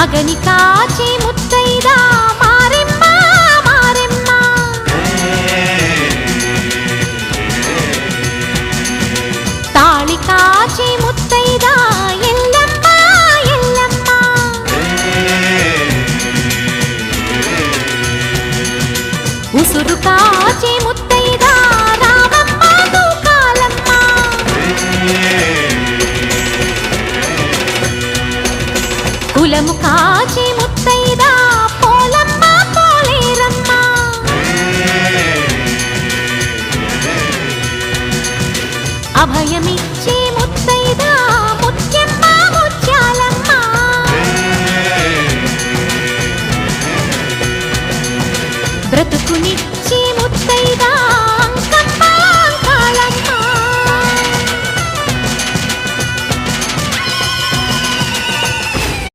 మగని కాచి ముత్తైదా మారెమ్మ మారెమ్మ తాళి కాచి ముత్తైదా ఎల్లమ్మ ఎల్లమ్మ ఉసురు కాచి ముత్తైదా రామమ్మ తూకాలమ్మ కులము కాచి ముత్తైదా పోలమ్మ పోలేరమ్మ అభయ